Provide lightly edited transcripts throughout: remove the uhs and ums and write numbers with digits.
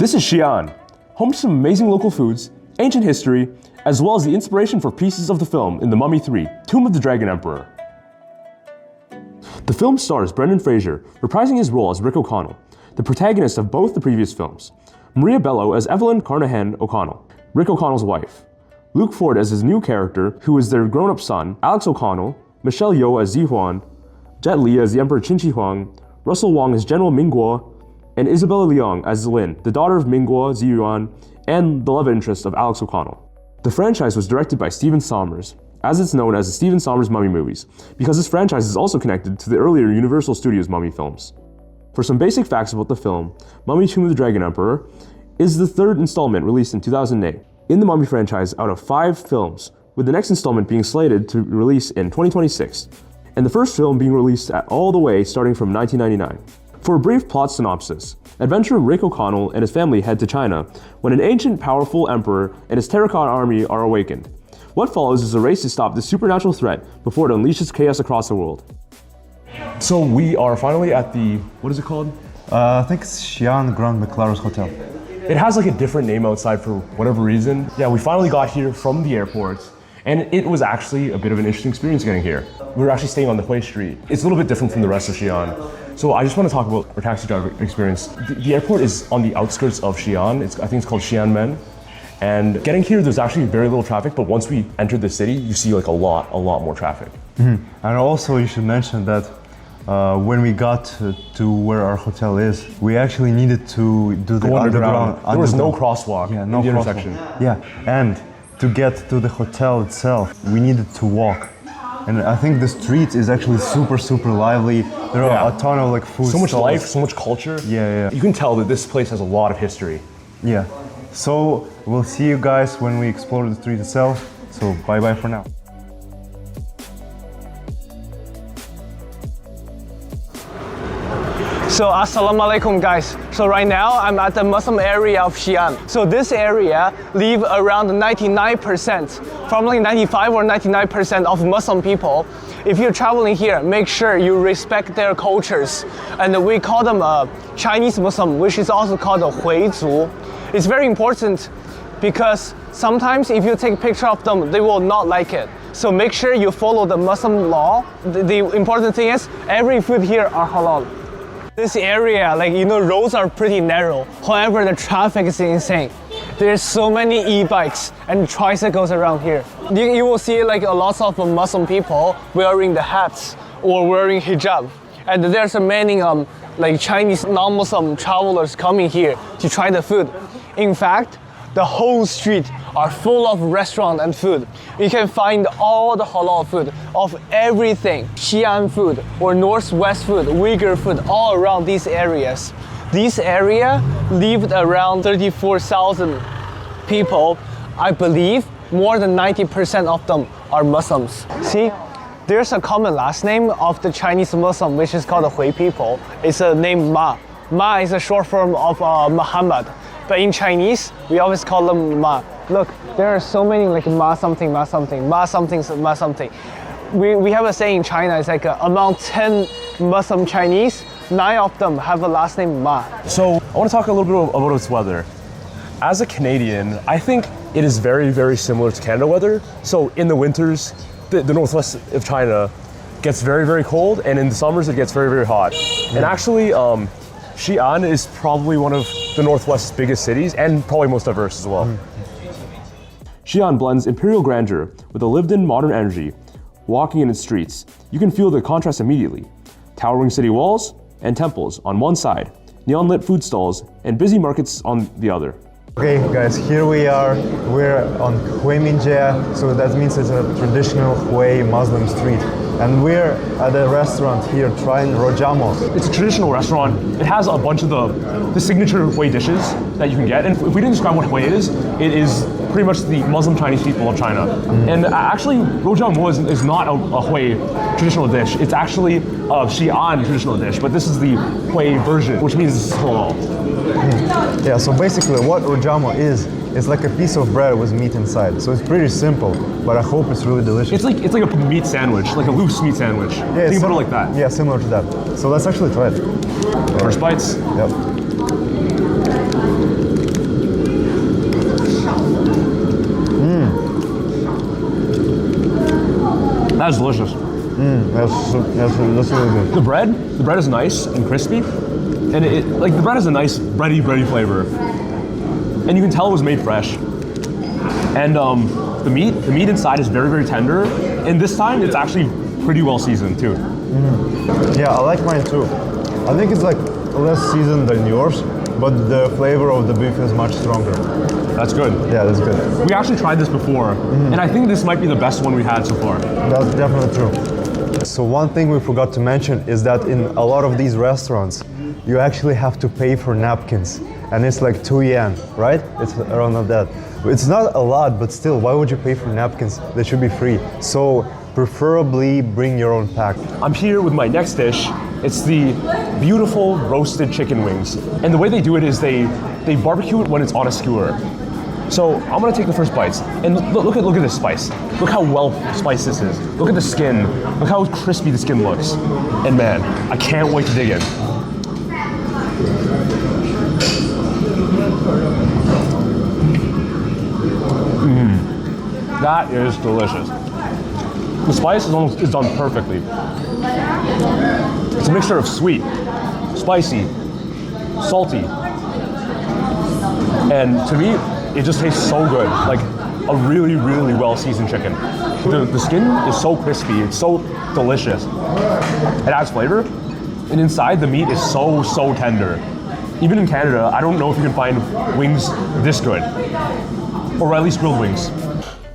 This is Xi'an, home to some amazing local foods, ancient history, as well as the inspiration for pieces of the film in The Mummy 3, Tomb of the Dragon Emperor. The film stars Brendan Fraser, reprising his role as Rick O'Connell, the protagonist of both the previous films, Maria Bello as Evelyn Carnahan O'Connell, Rick O'Connell's wife, Luke Ford as his new character, who is their grown-up son, Alex O'Connell, Michelle Yeoh as Xi'An, Jet Li as the Emperor Qin Shi Huang, Russell Wong as General Ming Guo, and Isabella Leong as Lin, the daughter of Ming Guo Ziyuan and the love interest of Alex O'Connell. The franchise was directed by Stephen Sommers, as it's known as the Stephen Sommers Mummy movies, because this franchise is also connected to the earlier Universal Studios Mummy films. For some basic facts about the film, Mummy Tomb of the Dragon Emperor is the third installment released in 2008 in the Mummy franchise out of 5 films, with the next installment being slated to release in 2026, and the first film being released all the way starting from 1999. For a brief plot synopsis, adventurer Rick O'Connell and his family head to China when an ancient, powerful emperor and his terracotta army are awakened. What follows is a race to stop this supernatural threat before it unleashes chaos across the world. So we are finally at the, what is it called? I think it's Xi'an Grand Maclaros Hotel. It has like a different name outside for whatever reason. Yeah, we finally got here from the airport, and it was actually a bit of an interesting experience getting here. We were actually staying on the Hui Street. It's a little bit different from the rest of Xi'an. So I just want to talk about our taxi driver experience. The airport is on the outskirts of Xi'an. I think it's called Xi'anmen. And getting here, there's actually very little traffic, but once we entered the city, you see like a lot more traffic. Mm-hmm. And also you should mention that when we got to where our hotel is, we actually needed to do the underground. There was no crosswalk in the intersection. Yeah, and to get to the hotel itself, we needed to walk. And I think the street is actually super lively. There are a ton of like food So much stalls. life, so much culture. Yeah. You can tell that this place has a lot of history. Yeah. So we'll see you guys when we explore the street itself. So bye for now. So assalamu alaikum guys. So right now I'm at the Muslim area of Xi'an. So this area live around 99%, probably 95 or 99% of Muslim people. If you're traveling here, make sure you respect their cultures. And we call them Chinese Muslim, which is also called a Huizhu. It's very important because sometimes if you take a picture of them, they will not like it. So make sure you follow the Muslim law. The important thing is every food here are halal. This area, roads are pretty narrow. However, the traffic is insane. There's so many e-bikes and tricycles around here. You will see a lot of Muslim people wearing the hats or wearing hijab. And there's many Chinese non-Muslim travelers coming here to try the food. In fact, the whole street are full of restaurant and food. You can find all the halal food of everything. Xi'an food or Northwest food, Uyghur food, all around these areas. This area lived around 34,000 people. I believe more than 90% of them are Muslims. See, there's a common last name of the Chinese Muslim, which is called the Hui people. It's a name Ma. Ma is a short form of Muhammad. But in Chinese, we always call them Ma. Look, there are so many Ma something, Ma something, Ma something, Ma something. We have a saying in China, it's among 10 Muslim Chinese, 9 of them have a last name Ma. So I want to talk a little bit about its weather. As a Canadian, I think it is very similar to Canada weather. So in the winters, the northwest of China gets very cold, and in the summers it gets very hot. And actually, Xi'an is probably one of the Northwest's biggest cities and probably most diverse as well. Xi'an blends imperial grandeur with a lived-in modern energy. Walking in its streets, you can feel the contrast immediately. Towering city walls and temples on one side, neon-lit food stalls, and busy markets on the other. Okay, guys, here we are. We're on Huiminjie, so that means it's a traditional Hui Muslim street. And we're at a restaurant here trying rojamo. It's a traditional restaurant. It has a bunch of the signature Hui dishes that you can get. And if we didn't describe what Hui it is pretty much the Muslim Chinese people of China. And actually, rojamo is not a Hui traditional dish. It's actually a Xi'an traditional dish, but this is the Hui version, which means it's halal. Yeah, so basically what rojamo is, it's like a piece of bread with meat inside. So it's pretty simple, but I hope it's really delicious. It's like a meat sandwich, like a loose meat sandwich. Yeah, think about it like that. Yeah, similar to that. So let's actually try it. First bites. Yep. That's delicious. That's really good. The bread is nice and crispy, and the bread has a nice bready flavor, and you can tell it was made fresh. And the meat inside is very tender, and this time it's actually pretty well seasoned too. Yeah, I like mine too. I think it's like less seasoned than yours, but the flavor of the beef is much stronger. That's good. Yeah, that's good. We actually tried this before, and I think this might be the best one we had so far. That's definitely true. So one thing we forgot to mention is that in a lot of these restaurants, you actually have to pay for napkins, and it's like 2 yen, right? It's around that. It's not a lot, but still, why would you pay for napkins? They should be free. So preferably bring your own pack. I'm here with my next dish. It's the beautiful roasted chicken wings. And the way they do it is they barbecue it when it's on a skewer. So I'm gonna take the first bites, and look at this spice. Look how well spiced this is. Look at the skin. Look how crispy the skin looks. And man, I can't wait to dig in. That is delicious. The spice is done perfectly. It's a mixture of sweet, spicy, salty, and to me, it just tastes so good. Like a really well seasoned chicken. The skin is so crispy. It's so delicious. It adds flavor, and inside the meat is so tender. Even in Canada, I don't know if you can find wings this good, or at least grilled wings.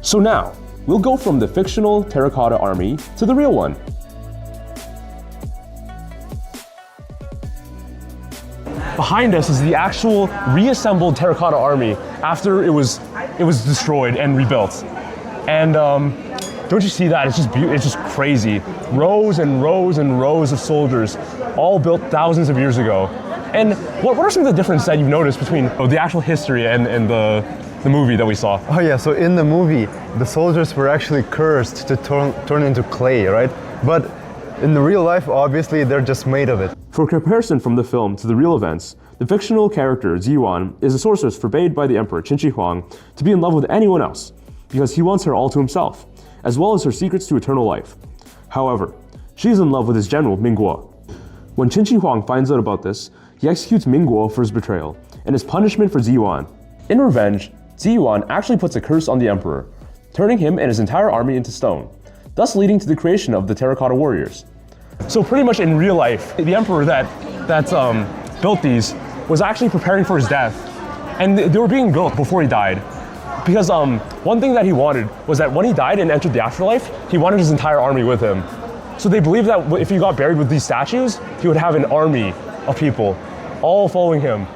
So now, we'll go from the fictional terracotta army to the real one. Behind us is the actual reassembled terracotta army after it was destroyed and rebuilt. And don't you see that? It's just crazy. Rows and rows and rows of soldiers, all built thousands of years ago. And what are some of the differences that you've noticed between the actual history and the movie that we saw? Oh yeah, so in the movie, the soldiers were actually cursed to turn into clay, right? But in the real life, obviously, they're just made of it. For comparison from the film to the real events, the fictional character Xi'An is a sorceress forbade by the Emperor Qin Shi Huang to be in love with anyone else, because he wants her all to himself, as well as her secrets to eternal life. However, she is in love with his general Mingguo. When Qin Shi Huang finds out about this, he executes Mingguo for his betrayal, and as punishment for Xi'An. In revenge, Xi'An actually puts a curse on the Emperor, turning him and his entire army into stone, thus leading to the creation of the Terracotta Warriors. So pretty much in real life, the Emperor that built these was actually preparing for his death, and they were being built before he died. Because one thing that he wanted was that when he died and entered the afterlife, he wanted his entire army with him. So they believed that if he got buried with these statues, he would have an army of people, all following him.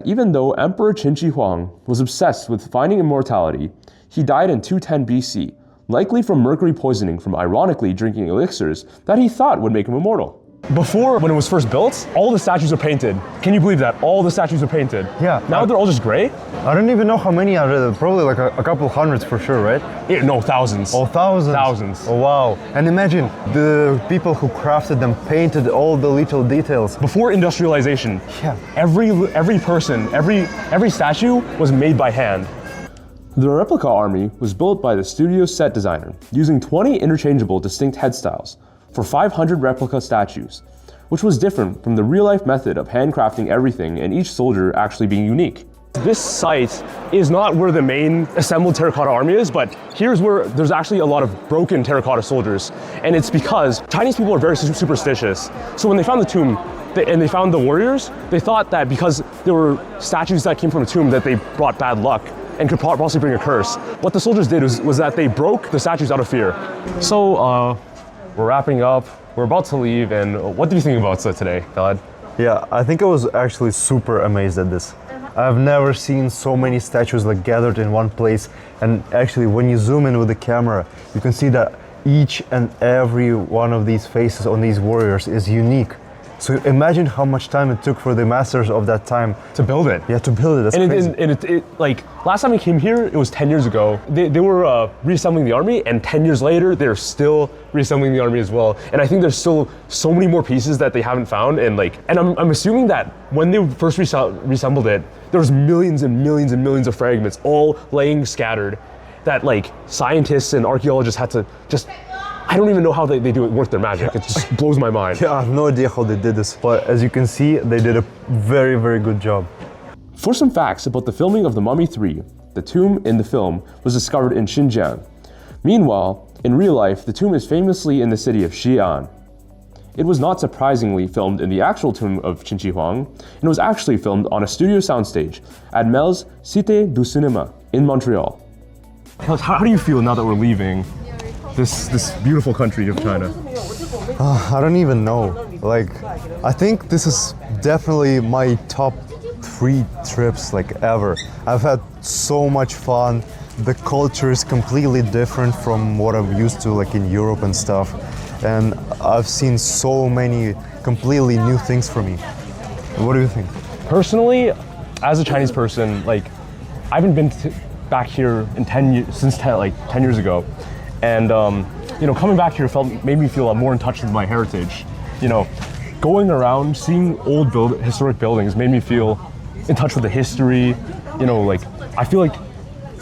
Even though Emperor Qin Shi Huang was obsessed with finding immortality, he died in 210 BC, likely from mercury poisoning from ironically drinking elixirs that he thought would make him immortal. Before, when it was first built, all the statues were painted. Can you believe that? All the statues are painted. Yeah. Now they're all just gray? I don't even know how many are there. Probably like a couple hundreds for sure, right? Yeah, no, thousands. Oh, thousands? Thousands. Oh, wow. And imagine, the people who crafted them painted all the little details. Before industrialization, Yeah. every person, every statue was made by hand. The replica army was built by the studio's set designer, using 20 interchangeable distinct head styles for 500 replica statues, which was different from the real-life method of handcrafting everything and each soldier actually being unique. This site is not where the main assembled terracotta army is, but here's where there's actually a lot of broken terracotta soldiers. And it's because Chinese people are very superstitious. So when they found the tomb and they found the warriors, they thought that because there were statues that came from the tomb that they brought bad luck and could possibly bring a curse. What the soldiers did was that they broke the statues out of fear. So we're wrapping up, we're about to leave, and what do you think about today, Khaled? Yeah, I think I was actually super amazed at this. I've never seen so many statues like gathered in one place, and actually when you zoom in with the camera, you can see that each and every one of these faces on these warriors is unique. So imagine how much time it took for the masters of that time To build it. Yeah, to build it. That's crazy. And it like last time we came here, it was 10 years ago. They were reassembling the army, and 10 years later, they're still reassembling the army as well. And I think there's still so many more pieces that they haven't found. And I'm assuming that when they first reassembled it, there was millions and millions and millions of fragments all laying scattered that like scientists and archaeologists had to just, I don't even know how they do it, work their magic. It just blows my mind. Yeah, I have no idea how they did this, but as you can see, they did a very, very good job. For some facts about the filming of The Mummy 3, the tomb in the film was discovered in Xinjiang. Meanwhile, in real life, the tomb is famously in the city of Xi'An. It was not surprisingly filmed in the actual tomb of Qin Shi Huang, and was actually filmed on a studio soundstage at Mel's Cité du Cinéma in Montreal. How do you feel now that we're leaving this beautiful country of China? I don't even know. Like, I think this is definitely my top 3 trips like ever. I've had so much fun. The culture is completely different from what I'm used to like in Europe and stuff. And I've seen so many completely new things for me. What do you think? Personally, as a Chinese person, like I haven't been back here in 10 years, since 10 years ago. And coming back here made me feel more in touch with my heritage. Going around, seeing old historic buildings made me feel in touch with the history. I feel like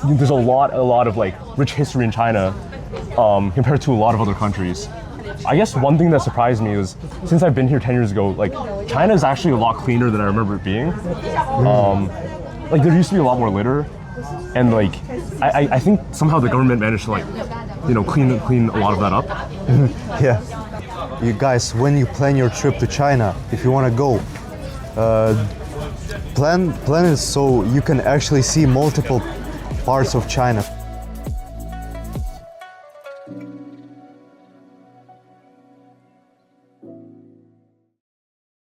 there's a lot of like rich history in China compared to a lot of other countries. I guess one thing that surprised me was since I've been here 10 years ago, like China is actually a lot cleaner than I remember it being. Like there used to be a lot more litter, and like I think somehow the government managed to clean a lot of that up. Yeah. You guys, when you plan your trip to China, if you want to go, plan it so you can actually see multiple parts of China.